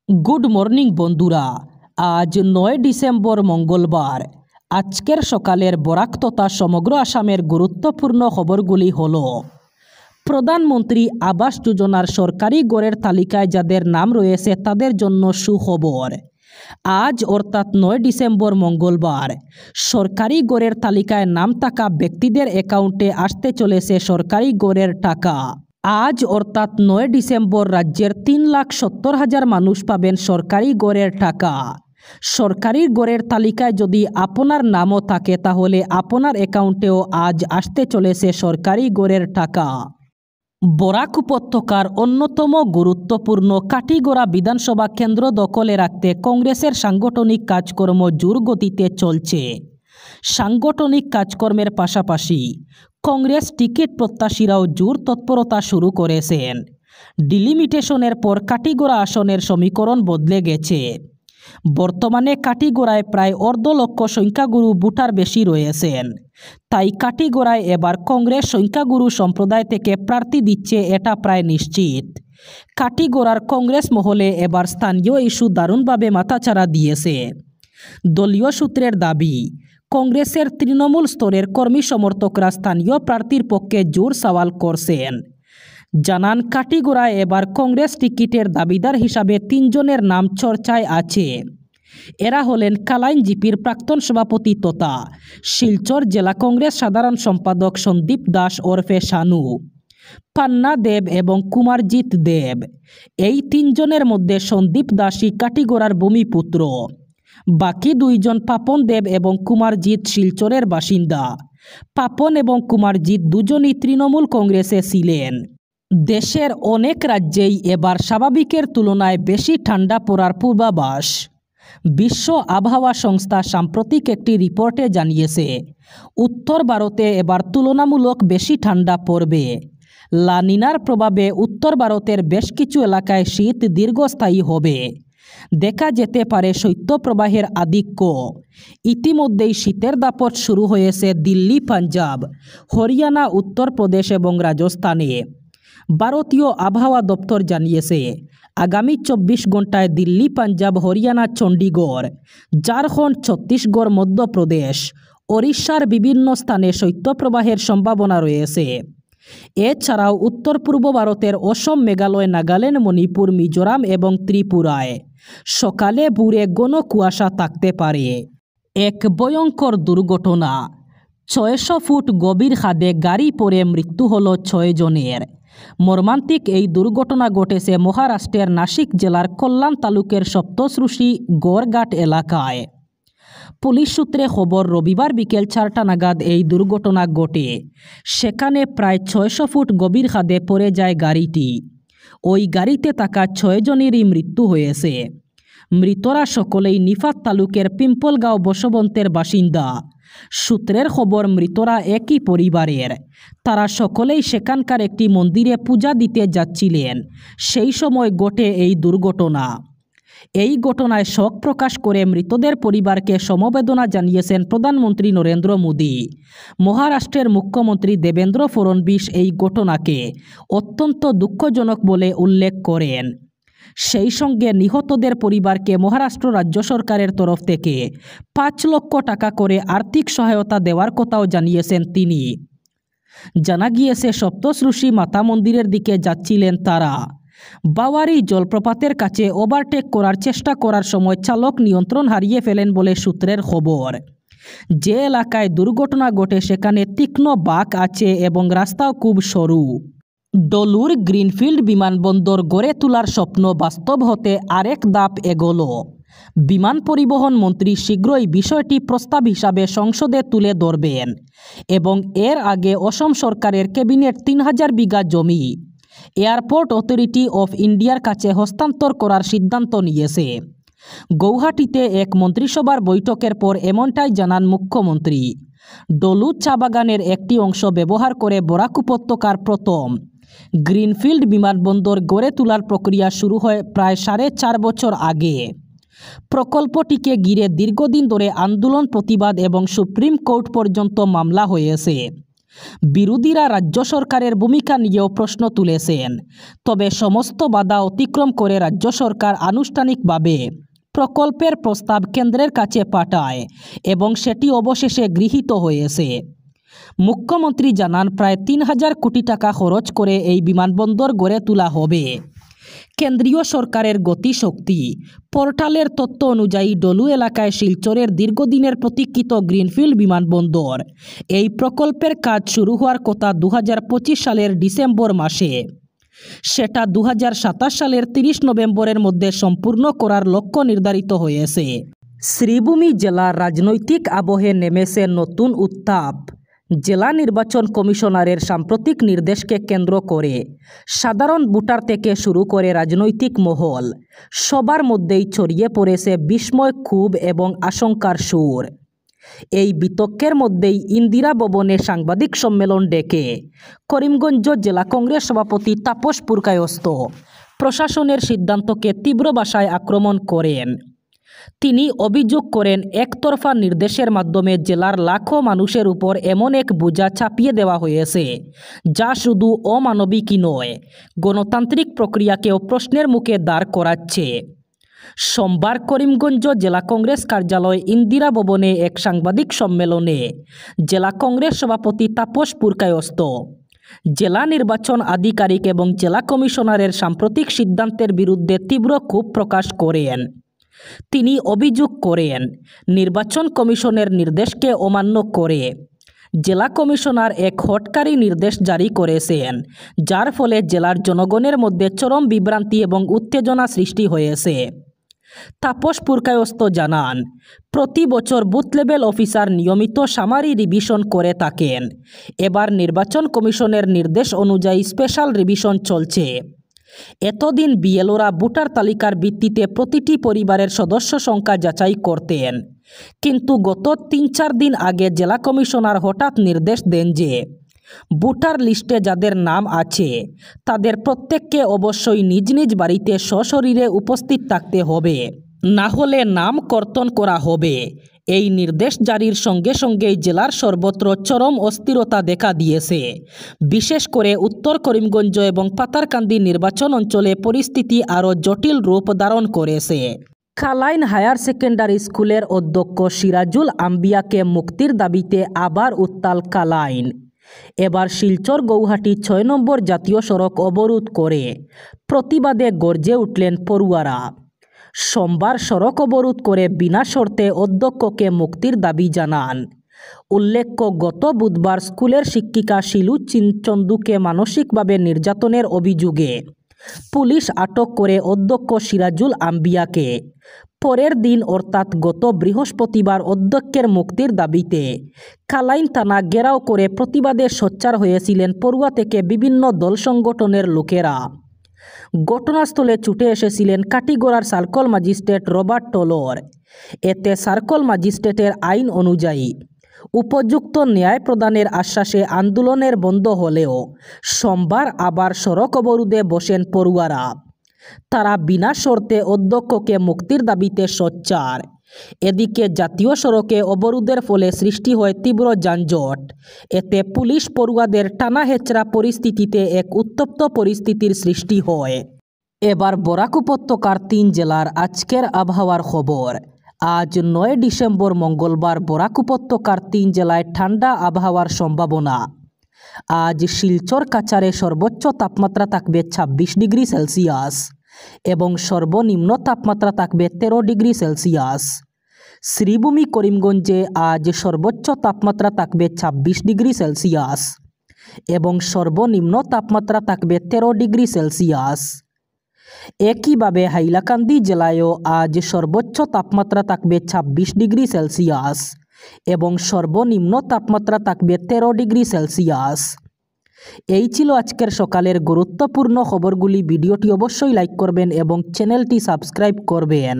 Good morning বন্ধুরা। আজ 9 December মঙ্গলবার। আজকের সকালের বরাক তথা সমগ্র আসামের গুরুত্বপূর্ণ খবরগুলি হল: প্রধানমন্ত্রী আবাস যোজনার সরকারি গড়ের তালিকায় যাদের নাম রয়েছে তাদের জন্য সুখবর। আজ অর্থাৎ 9 ডিসেম্বর মঙ্গলবার সরকারি গড়ের তালিকায় নাম থাকা ব্যক্তিদের অ্যাকাউন্টে আসতে চলেছে সরকারি গড়ের টাকা। আজ অর্থাৎ 9 ডিসেম্বর রাজ্যের 3,70,000 মানুষ পাবেন সরকারি গড়ের টাকা। সরকারি গড়ের তালিকায় যদি আপনার নামও থাকে তাহলে আপনার অ্যাকাউন্টেও আজ আসতে চলেছে সরকারি গড়ের টাকা। বরাক উপত্যকার অন্যতম গুরুত্বপূর্ণ কাটিগড়া বিধানসভা কেন্দ্র দখলে রাখতে কংগ্রেসের সাংগঠনিক কাজকর্ম জোর গতিতে চলছে। সাংগঠনিক কাজকর্মের পাশাপাশি কংগ্রেস টিকিট প্রত্যাশীরাও জোর তৎপরতা শুরু করেছেন। ডিলিমিটেশনের পর কাটিগড়া আসনের সমীকরণ বদলে গেছে। বর্তমানে কাটিগড়ায় প্রায় 1,200,000 সংখ্যাগুরু ভোটার বেশি রয়েছেন। তাই কাটিগড়ায় এবার কংগ্রেস সংখ্যাগুরু সম্প্রদায় থেকে প্রার্থী দিচ্ছে এটা প্রায় নিশ্চিত। কাটিগড়ার কংগ্রেস মহলে এবার স্থানীয় ইস্যু দারুণভাবে মাথাচাড়া দিয়েছে। দলীয় সূত্রের দাবি, কংগ্রেসের তৃণমূল স্তরের কর্মী সমর্থকরা স্থানীয় প্রার্থীর পক্ষে জোর সওয়াল করছেন। জানান, কাটিগড়ায় এবার কংগ্রেস টিকিটের দাবিদার হিসাবে 3 জনের নাম চর্চায় আছে। এরা হলেন কালাইন জিপির প্রাক্তন সভাপতি তথা শিলচর জেলা কংগ্রেস সাধারণ সম্পাদক সন্দীপ দাস ওরফে শানু, পান্না দেব এবং কুমারজিৎ দেব। এই 3 জনের মধ্যে সন্দীপ দাসই কাটিগড়ার ভূমিপুত্র। বাকি 2 জন পাপন দেব এবং কুমারজিৎ শিলচরের বাসিন্দা। পাপন এবং কুমারজিৎ দুজনই তৃণমূল কংগ্রেসে ছিলেন। দেশের অনেক রাজ্যেই এবার স্বাভাবিকের তুলনায় বেশি ঠান্ডা পড়ার পূর্বাভাস। বিশ্ব আবহাওয়া সংস্থা সাম্প্রতিক একটি রিপোর্টে জানিয়েছে, উত্তর ভারতে এবার তুলনামূলক বেশি ঠান্ডা পড়বে। লা নিনার প্রভাবে উত্তর ভারতের বেশ কিছু এলাকায় শীত দীর্ঘস্থায়ী হবে। দেখা যেতে পারে শৈত্যপ্রবাহের আধিক্য। ইতিমধ্যেই শীতের দাপট শুরু হয়েছে দিল্লি, পাঞ্জাব, হরিয়ানা, উত্তরপ্রদেশ এবং রাজস্থানে। ভারতীয় আবহাওয়া দপ্তর জানিয়েছে, আগামী 24 ঘন্টায় দিল্লি, পাঞ্জাব, হরিয়ানা, চণ্ডীগড়, ঝাড়খণ্ড, ছত্তিশগড়, মধ্যপ্রদেশ, ওড়িশার বিভিন্ন স্থানে শৈত্যপ্রবাহের সম্ভাবনা রয়েছে। এছাড়াও উত্তর পূর্ব ভারতের অসম, মেঘালয়, নাগাল্যান্ড, মণিপুর, মিজোরাম এবং ত্রিপুরায় সকালে ভোরে ঘন কুয়াশা থাকতে পারে। এক ভয়ঙ্কর দুর্ঘটনা। 600 ফুট গভীর খাদে গাড়ি পড়ে মৃত্যু হল 6 জনের। মর্মান্তিক এই দুর্ঘটনা ঘটেছে মহারাষ্ট্রের নাসিক জেলার কল্যাণ তালুকের সপ্তশ্রুষি গড়ঘাট এলাকায়। পুলিশ সূত্রে খবর, রবিবার বিকেল 4টা নাগাদ এই দুর্ঘটনা ঘটে। সেখানে প্রায় 600 ফুট গভীর খাদে পড়ে যায় গাড়িটি। ওই গাড়িতে থাকা 6 জনেরই মৃত্যু হয়েছে। মৃতরা সকলেই নিফাত তালুকের পিম্পলগাঁও বসবন্তের বাসিন্দা। সূত্রের খবর, মৃতরা একই পরিবারের। তারা সকলেই সেখানকার একটি মন্দিরে পূজা দিতে যাচ্ছিলেন। সেই সময় ঘটে এই দুর্ঘটনা। এই ঘটনায় শোক প্রকাশ করে মৃতদের পরিবারকে সমবেদনা জানিয়েছেন প্রধানমন্ত্রী নরেন্দ্র মোদী। মহারাষ্ট্রের মুখ্যমন্ত্রী দেবেন্দ্র ফড়নবিস এই ঘটনাকে অত্যন্ত দুঃখজনক বলে উল্লেখ করেন। সেই সঙ্গে নিহতদের পরিবারকে মহারাষ্ট্র রাজ্য সরকারের তরফ থেকে 5 লক্ষ টাকা করে আর্থিক সহায়তা দেওয়ার কথাও জানিয়েছেন তিনি। জানা গিয়েছে, সপ্তশ্রুষি মাতা মন্দিরের দিকে যাচ্ছিলেন তারা। বাওয়ারি জলপ্রপাতের কাছে ওভারটেক করার চেষ্টা করার সময় চালক নিয়ন্ত্রণ হারিয়ে ফেলেন বলে সূত্রের খবর। যে এলাকায় দুর্ঘটনা ঘটে সেখানে তীক্ষ্ণ বাঁক আছে এবং রাস্তাও খুব সরু। ডলুর গ্রিনফিল্ড বিমানবন্দর গড়ে তোলার স্বপ্ন বাস্তব হতে আরেক ধাপ এগোলো। বিমান পরিবহন মন্ত্রী শীঘ্রই বিষয়টি প্রস্তাব হিসাবে সংসদে তুলে ধরবেন এবং এর আগে অসম সরকারের ক্যাবিনেট 3000 বিঘা জমি এয়ারপোর্ট অথরিটি অফ ইন্ডিয়ার কাছে হস্তান্তর করার সিদ্ধান্ত নিয়েছে। গৌহাটিতে এক মন্ত্রিসভার বৈঠকের পর এমনটাই জানান মুখ্যমন্ত্রী। ডলু চা বাগানের একটি অংশ ব্যবহার করে বরাক উপত্যকার প্রথম গ্রিনফিল্ড বিমানবন্দর গড়ে তোলার প্রক্রিয়া শুরু হয় প্রায় 4.5 বছর আগে। প্রকল্পটিকে ঘিরে দীর্ঘদিন ধরে আন্দোলন, প্রতিবাদ এবং সুপ্রিম কোর্ট পর্যন্ত মামলা হয়েছে। বিরোধীরা রাজ্য সরকারের ভূমিকা নিয়েও প্রশ্ন তুলেছেন। তবে সমস্ত বাধা অতিক্রম করে রাজ্য সরকার আনুষ্ঠানিকভাবে প্রকল্পের প্রস্তাব কেন্দ্রের কাছে পাঠায় এবং সেটি অবশেষে গৃহীত হয়েছে। মুখ্যমন্ত্রী জানান, প্রায় ৩,০০০ কোটি টাকা খরচ করে এই বিমানবন্দর গড়ে তোলা হবে। কেন্দ্রীয় সরকারের গতিশক্তি পোর্টালের তথ্য অনুযায়ী ডলু এলাকায় শিলচরের দীর্ঘদিনের প্রতীক্ষিত গ্রিনফিল্ড বিমানবন্দর এই প্রকল্পের কাজ শুরু হওয়ার কথা ২০২৫ সালের ডিসেম্বর মাসে। সেটা ২০২৭ সালের ৩০ নভেম্বরের মধ্যে সম্পূর্ণ করার লক্ষ্য নির্ধারিত হয়েছে। শ্রীভূমি জেলার রাজনৈতিক আবহে নেমেছে নতুন উত্তাপ। জেলা নির্বাচন কমিশনারের সাম্প্রতিক নির্দেশকে কেন্দ্র করে সাধারণ ভোটার থেকে শুরু করে রাজনৈতিক মহল সবার মধ্যেই ছড়িয়ে পড়েছে বিস্ময়, ক্ষোভ এবং আশঙ্কার সুর। এই বিতর্কের মধ্যেই ইন্দিরা ভবনে সাংবাদিক সম্মেলন ডেকে করিমগঞ্জ জেলা কংগ্রেস সভাপতি তাপস পুরকায়স্থ প্রশাসনের সিদ্ধান্তকে তীব্র ভাষায় আক্রমণ করেন। তিনি অভিযোগ করেন, একতরফা নির্দেশের মাধ্যমে জেলার লাখো মানুষের উপর এমন এক বোঝা চাপিয়ে দেওয়া হয়েছে যা শুধু অমানবিকই নয়, গণতান্ত্রিক প্রক্রিয়াকেও প্রশ্নের মুখে দাঁড় করাচ্ছে। সোমবার করিমগঞ্জ জেলা কংগ্রেস কার্যালয় ইন্দিরা ভবনে এক সাংবাদিক সম্মেলনে জেলা কংগ্রেস সভাপতি তাপস পুরকায়স্থ জেলা নির্বাচন আধিকারিক এবং জেলা কমিশনারের সাম্প্রতিক সিদ্ধান্তের বিরুদ্ধে তীব্র ক্ষোভ প্রকাশ করেন। তিনি অভিযোগ করেন, নির্বাচন কমিশনের নির্দেশকে অমান্য করে জেলা কমিশনার এক হটকারী নির্দেশ জারি করেছেন, যার ফলে জেলার জনগণের মধ্যে চরম বিভ্রান্তি এবং উত্তেজনা সৃষ্টি হয়েছে। তাপস পুরকায়স্থ জানান, প্রতি বছর বুথ লেভেল অফিসার নিয়মিত সামারি রিভিশন করে থাকেন। এবার নির্বাচন কমিশনের নির্দেশ অনুযায়ী স্পেশাল রিভিশন চলছে। এতদিন বিএলওরা ভোটার তালিকার ভিত্তিতে প্রতিটি পরিবারের সদস্য সংখ্যা যাচাই করতেন, কিন্তু গত ৩-৪ দিন আগে জেলা কমিশনার হঠাৎ নির্দেশ দেন যে ভোটার লিস্টে যাদের নাম আছে তাদের প্রত্যেককে অবশ্যই নিজ নিজ বাড়িতে সশরীরে উপস্থিত থাকতে হবে, না হলে নাম কর্তন করা হবে। এই নির্দেশ জারির সঙ্গে সঙ্গেই জেলার সর্বত্র চরম অস্থিরতা দেখা দিয়েছে। বিশেষ করে উত্তর করিমগঞ্জ এবং পাতারকান্দি নির্বাচন অঞ্চলে পরিস্থিতি আরও জটিল রূপ ধারণ করেছে। কালাইন হায়ার সেকেন্ডারি স্কুলের অধ্যক্ষ সিরাজুল আম্বিয়াকে মুক্তির দাবিতে আবার উত্তাল কালাইন। এবার শিলচর গৌহাটি ৬ নম্বর জাতীয় সড়ক অবরোধ করে প্রতিবাদে গর্জে উঠলেন পড়ুয়ারা। সোমবার সড়ক অবরোধ করে বিনা শর্তে অধ্যক্ষকে মুক্তির দাবি জানান। উল্লেখ্য, গত বুধবার স্কুলের শিক্ষিকা শিলু চন্দুকে মানসিকভাবে নির্যাতনের অভিযোগে পুলিশ আটক করে অধ্যক্ষ সিরাজুল আম্বিয়াকে পরের দিন অর্থাৎ গত বৃহস্পতিবার অধ্যক্ষের মুক্তির দাবিতে কালাইন থানা ঘেরাও করে প্রতিবাদে সোচ্চার হয়েছিলেন পড়ুয়া থেকে বিভিন্ন দল সংগঠনের লোকেরা। ঘটনাস্থলে ছুটে এসেছিলেন কাটিগড়ার সার্কল ম্যাজিস্ট্রেট রবার্ট টলর। এতে সার্কল ম্যাজিস্ট্রেটের আইন অনুযায়ী উপযুক্ত ন্যায় প্রদানের আশ্বাসে আন্দোলনের বন্ধ হলেও সোমবার আবার সড়ক অবরোধে বসেন পড়ুয়ারা। তারা বিনা শর্তে অধ্যক্ষকে মুক্তির দাবিতে সোচ্চার। এদিকে জাতীয় সড়কে অবরোধের ফলে সৃষ্টি হয় তীব্র যানজট। এতে পুলিশ পড়ুয়াদের টানা হেঁচড়া পরিস্থিতিতে এক উত্তপ্ত পরিস্থিতির সৃষ্টি হয়। এবার বরাক উপত্যকার ৩ জেলার আজকের আবহাওয়ার খবর। আজ ৯ ডিসেম্বর মঙ্গলবার বরাক উপত্যকার ৩ জেলায় ঠান্ডা আবহাওয়ার সম্ভাবনা। আজ শিলচর কাছাড়ে সর্বোচ্চ তাপমাত্রা থাকবে ২৬ ডিগ্রি সেলসিয়াস এবং সর্বনিম্ন তাপমাত্রা থাকবে ১৩ ডিগ্রি সেলসিয়াস। শ্রীভূমি করিমগঞ্জে আজ সর্বোচ্চ তাপমাত্রা থাকবে ২৬ ডিগ্রি সেলসিয়াস এবং সর্বনিম্ন তাপমাত্রা থাকবে ১৩ ডিগ্রি সেলসিয়াস। একইভাবে হাইলাকান্দি জেলায়ও আজ সর্বোচ্চ তাপমাত্রা থাকবে ২৬ ডিগ্রি সেলসিয়াস এবং সর্বনিম্ন তাপমাত্রা থাকবে ১৩ ডিগ্রি সেলসিয়াস। এই ছিল আজকের সকালের গুরুত্বপূর্ণ খবরগুলি। ভিডিওটি অবশ্যই লাইক করবেন এবং চ্যানেলটি সাবস্ক্রাইব করবেন।